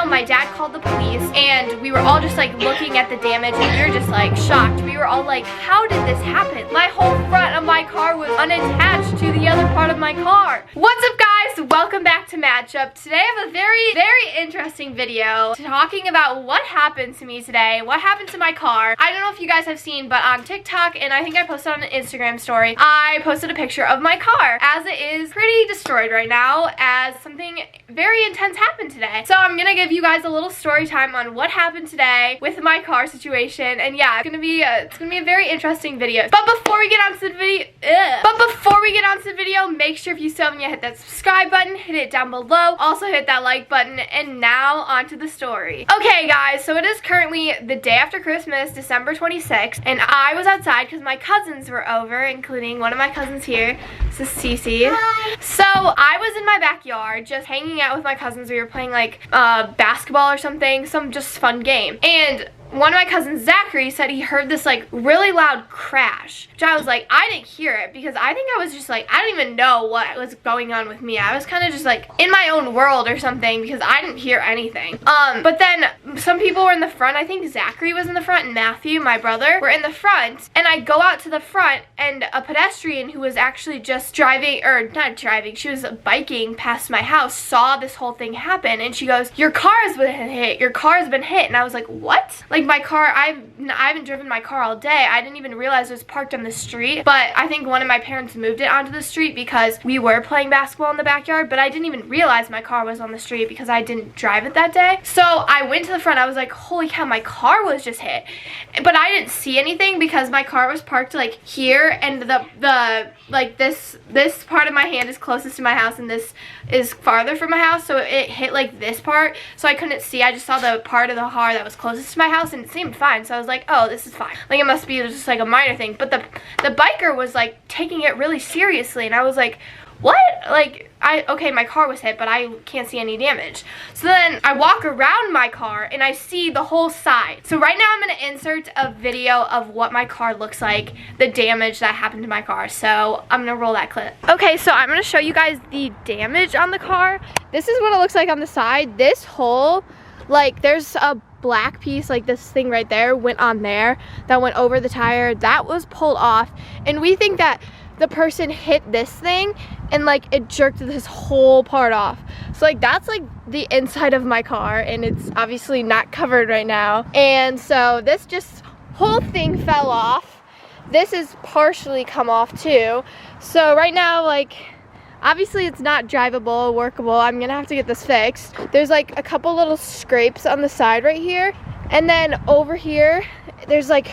my dad called the police, and we were all just like looking at the damage, and we were just like shocked. We were all like, how did this happen? My whole front of my car was unattached to the other part of my car. What's up, guys? Welcome back to Matchup. Today I have a very interesting video talking about what happened to me today, what happened to my car. I don't know if you guys have seen, but on TikTok, and I think I posted on an Instagram story, I posted a picture of my car as it is pretty destroyed right now, as something very intense happened today. So I'm gonna give you guys a little story time on what happened today with my car situation, and yeah, it's gonna be a very interesting video. But before we get onto the video, make sure if you still haven't yet, hit that subscribe button, hit it down below, also hit that like button, and now onto the story. Okay, guys, so it is currently the day after Christmas, December 26th, and I was outside because my cousins were over, including one of my cousins here. This is Cece. Hi. So I was in my backyard just hanging out with my cousins. We were playing like basketball or something, some just fun game. And one of my cousins, Zachary, said he heard this like really loud crash, which I was like, I didn't hear it because I think I was just like, I don't even know what was going on with me. I was kind of just like in my own world or something because I didn't hear anything. But then some people were in the front. I think Zachary was in the front and Matthew, my brother, were in the front. And I go out to the front, and a pedestrian who was actually just driving, or not driving, she was biking past my house, saw this whole thing happen, and she goes, your car has been hit, your car has been hit. And I was like, what? Like, my car, I haven't driven my car all day. I didn't even realize it was parked on the street, but I think one of my parents moved it onto the street because we were playing basketball in the backyard, but I didn't even realize my car was on the street because I didn't drive it that day. So I went to the front. I was like, holy cow, my car was just hit. But I didn't see anything because my car was parked like here, and the like this part of my hand is closest to my house and this is farther from my house, so it hit like this part, so I couldn't see. I just saw the part of the car that was closest to my house, and it seemed fine, so I was like, oh, this is fine. Like, it must be just like a minor thing. But the biker was like taking it really seriously, and I was like, what? Like, okay, my car was hit, but I can't see any damage. So then I walk around my car and I see the whole side. So right now I'm going to insert a video of what my car looks like, the damage that happened to my car. So I'm going to roll that clip. Okay, so I'm going to show you guys the damage on the car. This is what it looks like on the side. This hole, like, there's a black piece, like this thing right there went on there, that went over the tire, that was pulled off, and we think that the person hit this thing and like it jerked this whole part off. So like that's like the inside of my car, and it's obviously not covered right now. And so this just whole thing fell off. This is partially come off too. So right now, like, obviously it's not drivable, workable. I'm gonna have to get this fixed. There's like a couple little scrapes on the side right here, and then over here there's like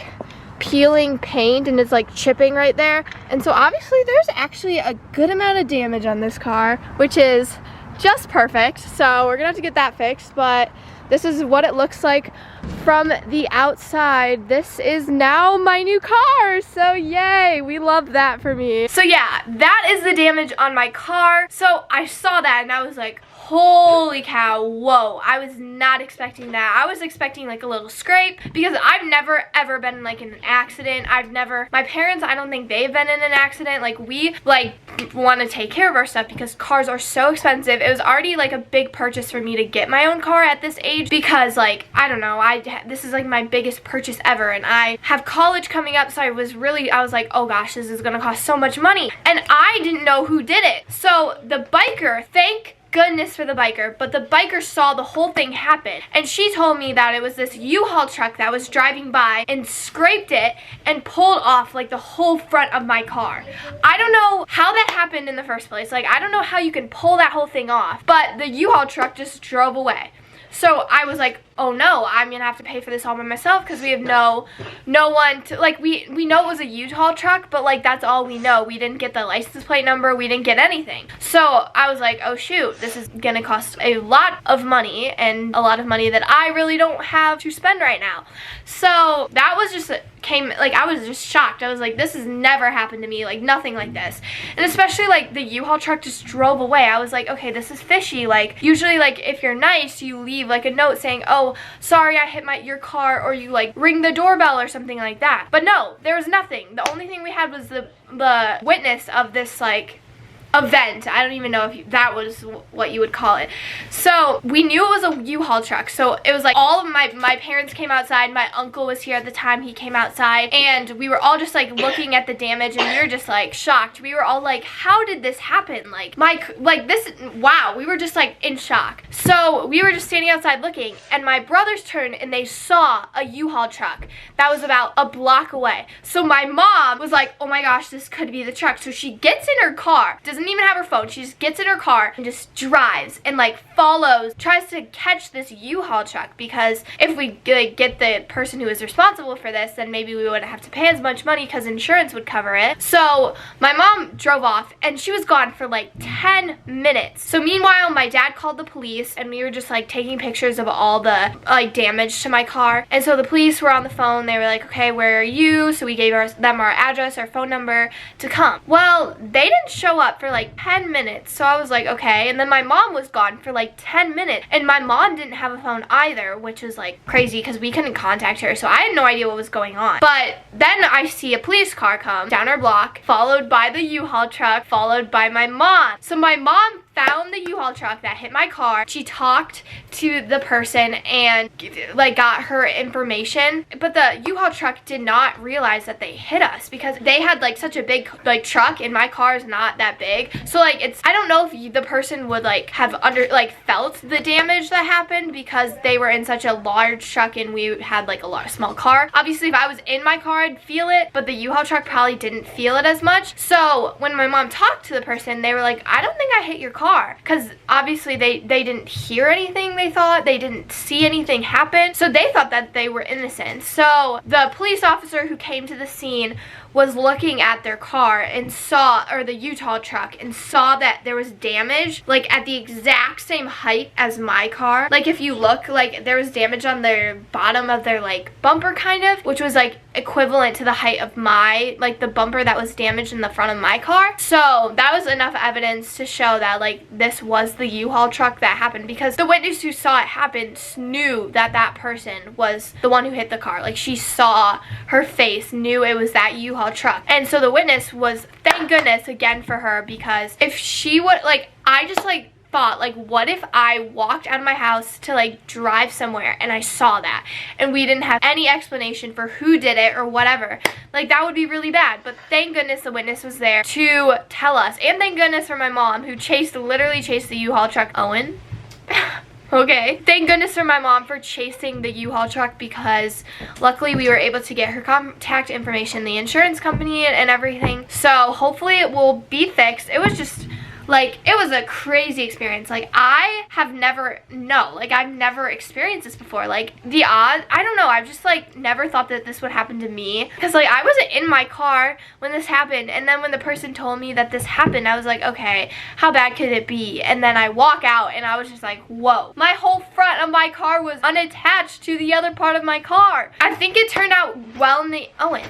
peeling paint, and it's like chipping right there. And so obviously there's actually a good amount of damage on this car, which is just perfect. So we're gonna have to get that fixed, but this is what it looks like from the outside. This is now my new car, so yay, we love that for me. So yeah, that is the damage on my car. So I saw that and I was like, holy cow, whoa, I was not expecting that. I was expecting like a little scrape because I've never ever been like in an accident. My parents, I don't think they've been in an accident. Like, we like want to take care of our stuff because cars are so expensive. It was already like a big purchase for me to get my own car at this age because, like, I don't know, this is like my biggest purchase ever, and I have college coming up, so I was like, oh gosh, this is gonna cost so much money, and I didn't know who did it. So the biker, thank goodness for the biker, but the biker saw the whole thing happen, and she told me that it was this U-Haul truck that was driving by and scraped it and pulled off like the whole front of my car. I don't know how that happened in the first place. Like, I don't know how you can pull that whole thing off, but the U-Haul truck just drove away. So I was like, oh no, I'm gonna have to pay for this all by myself because we have no one to, like, we know it was a U-Haul truck, but like that's all we know. We didn't get the license plate number, we didn't get anything. So I was like, oh shoot, this is gonna cost a lot of money, and a lot of money that I really don't have to spend right now. So that was just I was just shocked. I was like, this has never happened to me, like nothing like this. And especially like the U-Haul truck just drove away. I was like, okay, this is fishy. Like, usually, like, if you're nice, you leave like a note saying, oh, sorry, I hit your car, or you like ring the doorbell or something like that. But no, there was nothing. The only thing we had was the witness of this, like, event. I don't even know if that was what you would call it. So we knew it was a U-Haul truck. So it was like all of my parents came outside. My uncle was here at the time. He came outside and we were all just like looking at the damage and we were just like shocked. We were all like, how did this happen? Wow, we were just like in shock. So we were just standing outside looking and my brothers turned and they saw a U-Haul truck that was about a block away. So my mom was like, oh my gosh, this could be the truck. So she gets in her car, doesn't even have her phone. She just gets in her car and just drives and like follows, tries to catch this U-Haul truck, because if we like, get the person who is responsible for this, then maybe we wouldn't have to pay as much money because insurance would cover it. So my mom drove off and she was gone for like 10 minutes. So meanwhile, my dad called the police and we were just like taking pictures of all the like damage to my car. And so the police were on the phone. They were like, okay, where are you? So we gave them our address, our phone number to come. Well, they didn't show up for like 10 minutes. So I was like, okay. And then my mom was gone for like 10 minutes. And my mom didn't have a phone either, which is like crazy because we couldn't contact her. So I had no idea what was going on. But then I see a police car come down our block, followed by the U-Haul truck, followed by my mom. So my mom found the U-Haul truck that hit my car. She talked to the person and like got her information, but the U-Haul truck did not realize that they hit us because they had like such a big like truck and my car is not that big. So like I don't know if the person would like have felt the damage that happened because they were in such a large truck and we had like a small car. Obviously if I was in my car I'd feel it, but the U-Haul truck probably didn't feel it as much. So when my mom talked to the person, they were like, I don't think I hit your car, because obviously they didn't hear anything. They thought they didn't see anything happen, so they thought that they were innocent. So the police officer who came to the scene was looking at their car and saw, or the U-Haul truck, and saw that there was damage like at the exact same height as my car. Like if you look, like there was damage on their bottom of their like bumper kind of, which was like equivalent to the height of my, like the bumper that was damaged in the front of my car. So that was enough evidence to show that like this was the U-Haul truck that happened, because the witness who saw it happen knew that that person was the one who hit the car. Like she saw her face, knew it was that U-Haul truck. And so the witness was, thank goodness again for her, because if she would like, I just like thought like, what if I walked out of my house to like drive somewhere and I saw that and we didn't have any explanation for who did it or whatever. Like that would be really bad. But thank goodness the witness was there to tell us, and thank goodness for my mom who literally chased the U-Haul truck. Owen. Okay, thank goodness for my mom for chasing the U-Haul truck, because luckily we were able to get her contact information, the insurance company and everything. So hopefully it will be fixed. It was just like, it was a crazy experience. Like I've never experienced this before. Like the odds, I don't know, I've just like never thought that this would happen to me, because like I wasn't in my car when this happened, and then when the person told me that this happened, I was like, okay, how bad could it be? And then I walk out and I was just like, whoa, my whole front of my car was unattached to the other part of my car. I think it turned out well in the Owen,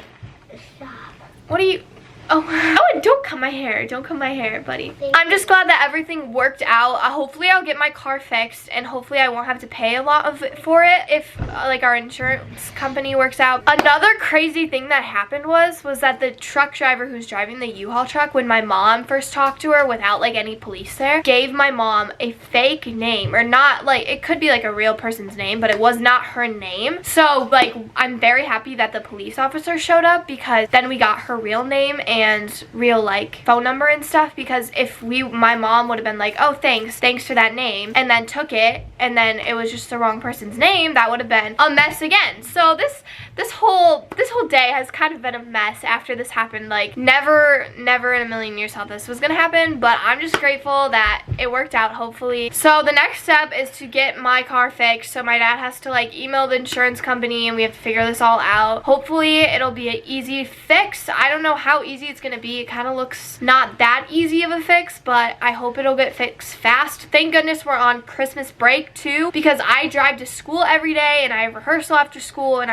what are you? Oh, don't cut my hair. Don't cut my hair, buddy. I'm just glad that everything worked out. Hopefully I'll get my car fixed, and hopefully I won't have to pay a lot for it if like our insurance company works out. Another crazy thing that happened was that the truck driver who's driving the U-Haul truck, when my mom first talked to her without like any police there, gave my mom a fake name, or not, like it could be like a real person's name, but it was not her name. So like I'm very happy that the police officer showed up, because then we got her real name and real like phone number and stuff. Because if my mom would have been like, oh thanks for that name, and then took it and then it was just the wrong person's name, that would have been a mess again. So this whole day has kind of been a mess after this happened. Like never in a million years thought this was gonna happen, but I'm just grateful that it worked out, hopefully. So the next step is to get my car fixed. So my dad has to like email the insurance company and we have to figure this all out. Hopefully it'll be an easy fix. I don't know how easy it's gonna be. It kind of looks not that easy of a fix, but I hope it'll get fixed fast. Thank goodness we're on Christmas break too, because I drive to school every day and I have rehearsal after school, and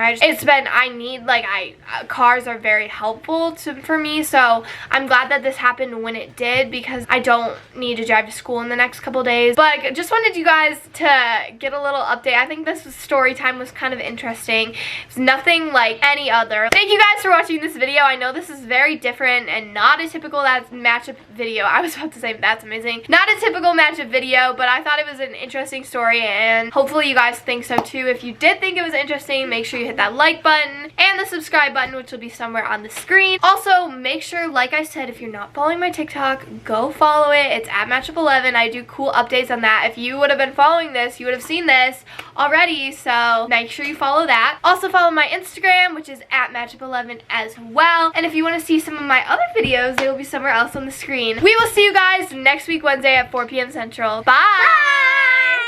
cars are very helpful for me. So I'm glad that this happened when it did, because I don't need to drive to school in the next couple days. But just wanted you guys to get a little update. I think this story time was kind of interesting. It's nothing like any other. Thank you guys for watching this video. I know this is very different different and not a typical matchup video. I was about to say that's amazing. Not a typical matchup video, but I thought it was an interesting story, and hopefully you guys think so too. If you did think it was interesting, make sure you hit that like button and the subscribe button, which will be somewhere on the screen. Also, make sure, like I said, if you're not following my TikTok, go follow it. It's at Matchup11. I do cool updates on that. If you would have been following this, you would have seen this already, so make sure you follow that. Also follow my Instagram, which is at Matchup11 as well. And if you want to see some of my other videos, they will be somewhere else on the screen. We will see you guys next week, Wednesday at 4 p.m. Central. Bye! Bye!